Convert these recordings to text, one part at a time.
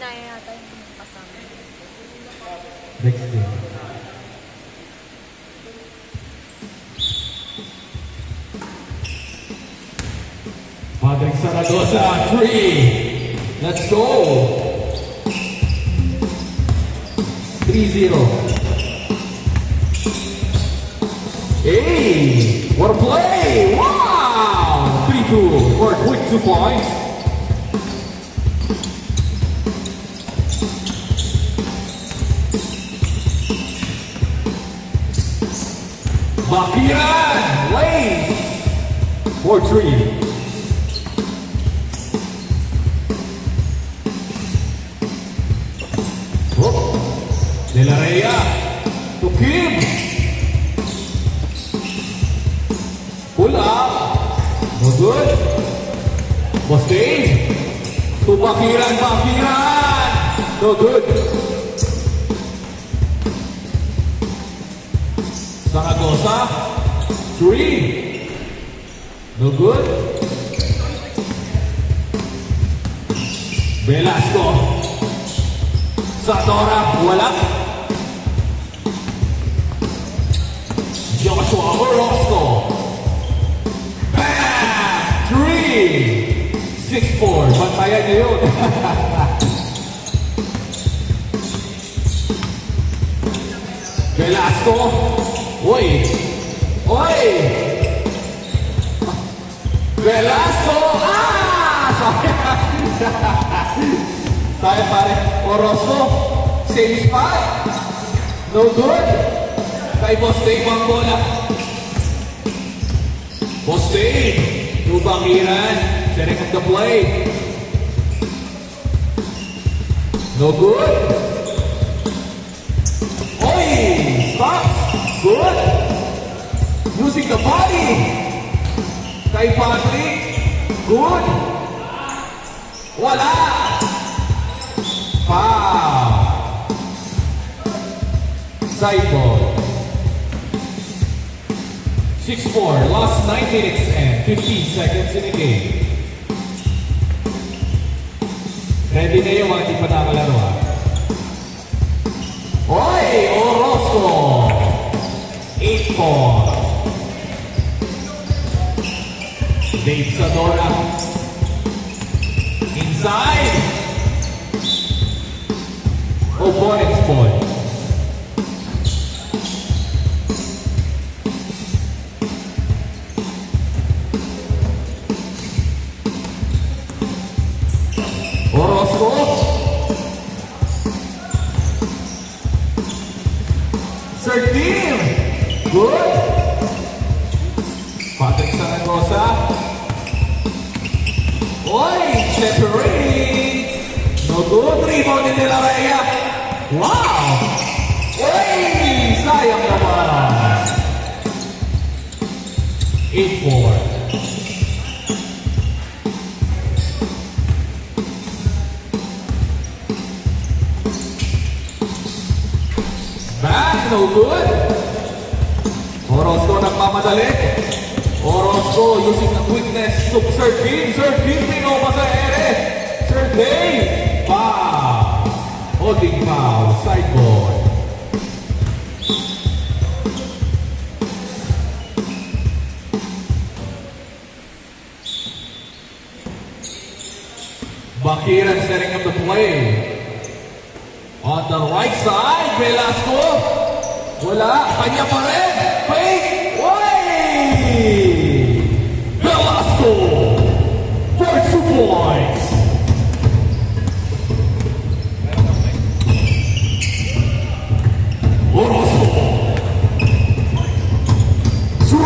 Binaya yata yung kasama. Next game. Patrick Zaragoza, 3. Let's go. 3-0. Hey, what a play! Wow! 3-2 for a quick 2 points. Bakiran, Lace, 4-3. De La Rhea to Kim. Pull up. No good. Bostain to Bakiran. No good. Zaragoza. 3. No good. Velasco. Zadora. Wala. Joshua Orozco. Bam! 3. 6-4. Bantayan niyo yun. Velasco. Oy! Velasco! Sayang pare. Orozco. Same spot. No good. Kay Bostain ang bola. Bostain to Bakiran, setting up the play. No good. Oy! Stop! Good. Using the body. Kay Patrick. Good. Wala. Foul. Side ball. 6-4, last 9 minutes and 15 seconds in the game. Ready na yung mga hindi pa nakalaro ha. Oy! Orozco! 8-4. Dave Zadora. Inside. Opponent's ball. Orozco. Sertim. Good. Patrick Zaragoza. Oy! Separating. No good. Rebound ni De La Rhea. Wow! Oy! Sayang naman. 8-4. No good. Orozco nagmamadali. Orozco using the quickness to Sertim. Sertim pinova sa ere. Sertim. Foul. Holding foul. Sideboard. Bakiran setting up the play. On the right side, Velasco. Wala, kanya pa rin. Fake, way! Velasco for 2 points. Orozco. 3.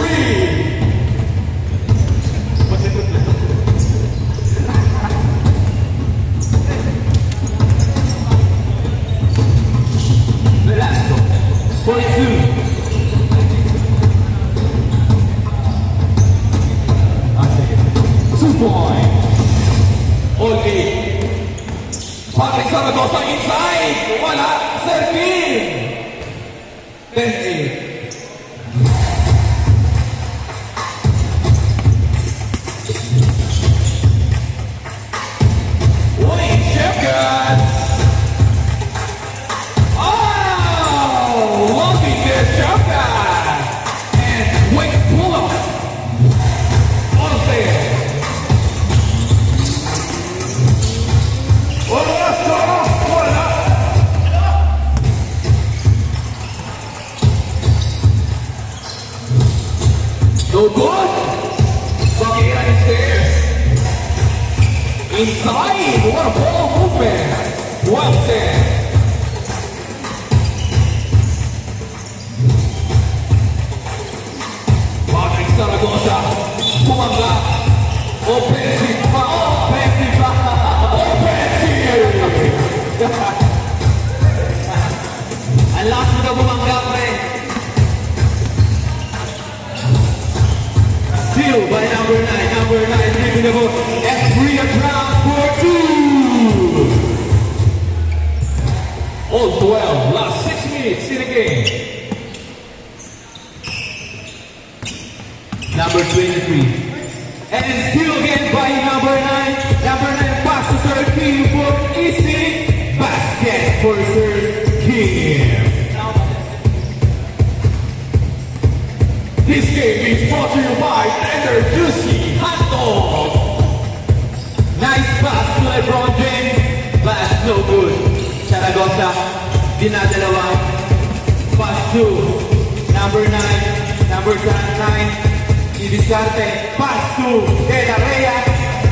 Velasco. 42. Point. All 8. Patrick Zaragoza inside. Wala. Sertim. 10-8. Uy, champions! Inside, what a ball movement. 12-10. Patrick Zaragoza, bumangga. Offensive pa, offensive pa, offensive! Ang lakas mo na bumangga, pre. Still by number 9, leaving the ball. And free a round for 2. All 12, last 6 minutes in the game. Number 23. And still again by number 9. Number 9 pass to Sir Kim for easy basket for Sir Kim. This game is brought to you by Tender Juicy Hot Dog. Nice pass to LeBron James, but no good. Zaragoza, dinadalawa. Pass to number 9. Number 9. Idiscarte, pass to De La Rhea.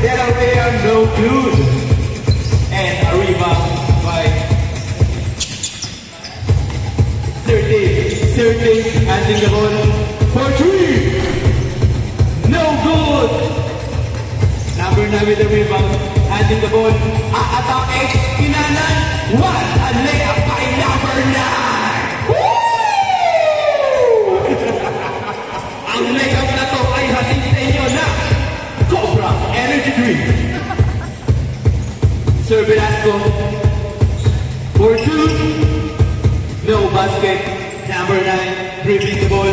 De La Rhea, no good. And a rebound by Sergey, handling the ball for 3. No good. Number 9 with the rebound, handling the ball. Atake, Kinanan. What a layup by number 9. Woo! Ang layup na to ay hatid sa inyo na Cobra Energy Drink. Sir Velasco for 2. No basket. Number 9 dribbling the ball.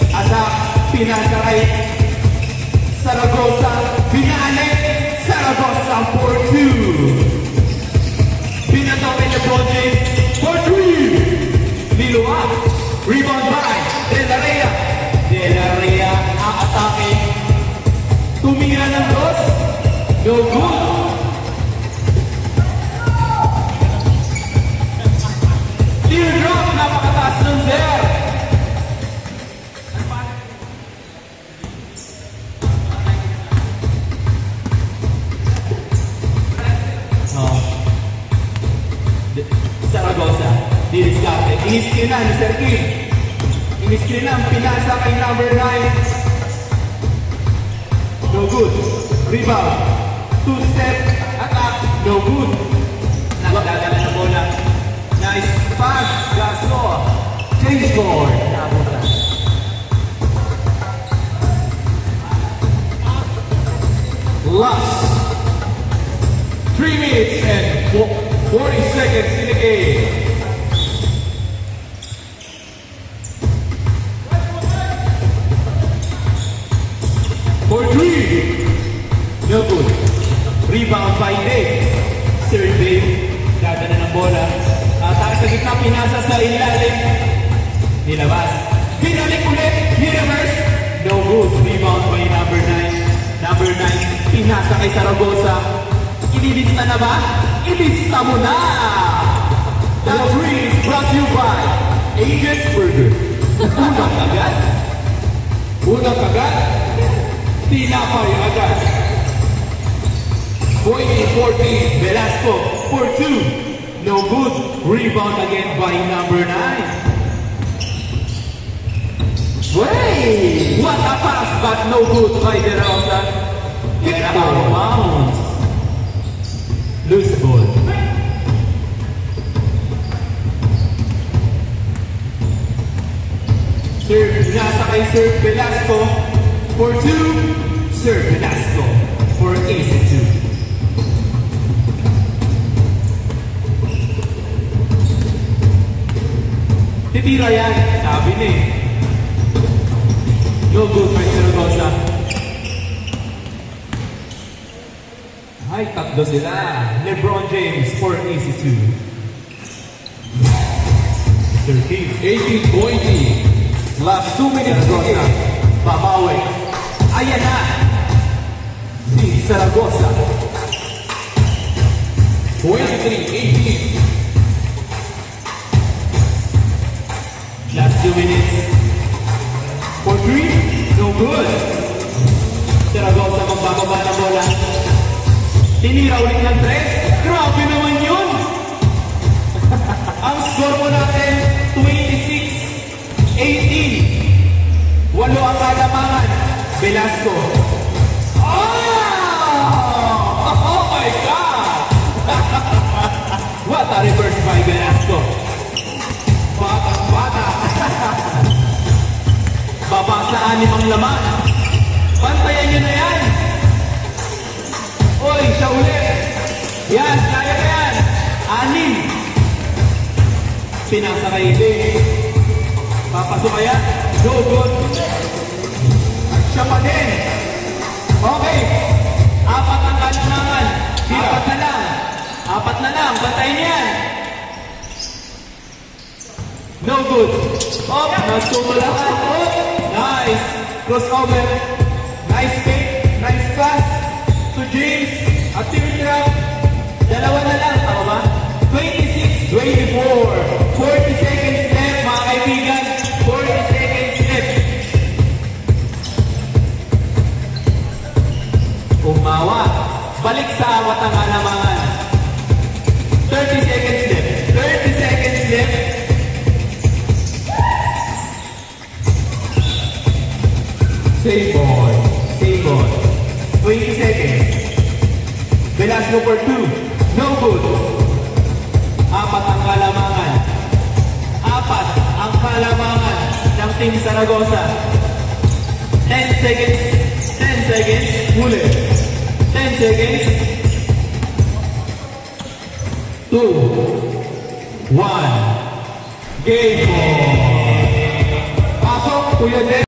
Attack. Pinasa right. Zaragoza. Pinali. Zaragoza for 2. Pinatokin LeBron James for 3. Lilua. Rebound by De La Rhea. De La Rhea ang atake. Tumira ng cross. No good. Teardrop, napakataas nun, sir. Zaragoza, Idiscarte. Iniskrinan ni Sir Kim. Iniskrinan, pinasa kay number 9. No good. Rebound. Two-step attack. No good. Nagdadala na bola. Nice pass, Gasol. Change board. Last 3 minutes and 40 seconds in the game. For 3. No good. Rebound by Dave. Sir Dave. Dadala ng bola. Atake sa gitna, pinasa sa ilalim. Nilabas. Pinalik ulit. Reverse. No good. Rebound by number 9. Number 9. Pinasa kay Zaragoza. Ililista na ba? Ilista mo na! The free is brought to you by Agents Burger. Unang agad. Unang agad. Tinapay agad. Point 14. Velasco for 2. No good. Rebound again by number 9. Wait! What a pass, but no good by De Rosa. Kick out of bounds. Loose ball. Nasa kay Sir Velasco for 2. Sir Velasco for easy 2. Titira yan, sabi ni. No good by Zaragoza. Ay, tatlo sila. LeBron James for easy 2. 18-20. Last 2 minutes. Zaragoza. Babawi. Ayan na. Si Zaragoza. 23-18. Last 2 minutes. For 3. No good. Zaragoza magbababa na bola. Velasco. Oh my God! What a reverse by Velasco. Bata. Baba sa 6 ang laman. Pantayan nyo na yan. Oy, siya ulit. Yan, kaya na yan. 6. Pinasa kay Dave. Papasok kaya. Go, good. At siya pa din. Okay. 4 ang kalanangan. 4 na lang. 4 na lang. Bantayin niya yan. No good. Oh, nagtumulakan. Oh, nice. Crossover. Nice fake. Nice pass to James. At teardrop. 2 na lang. Tama ba? 26, 24. 40 seconds left, mga kaibigan. 40 seconds left. Umawa. Balik sa awat ang alamangan. 30 seconds left. 30 seconds left. Save ball. Save ball. 20 seconds. Velasco for 2. No good. 4 ang kalamangan. 4 ang kalamangan ng Team Zaragoza. 10 seconds. 10 seconds. Huli. 10 seconds. 2. 1. Game ball. Pasok, Kuya Den.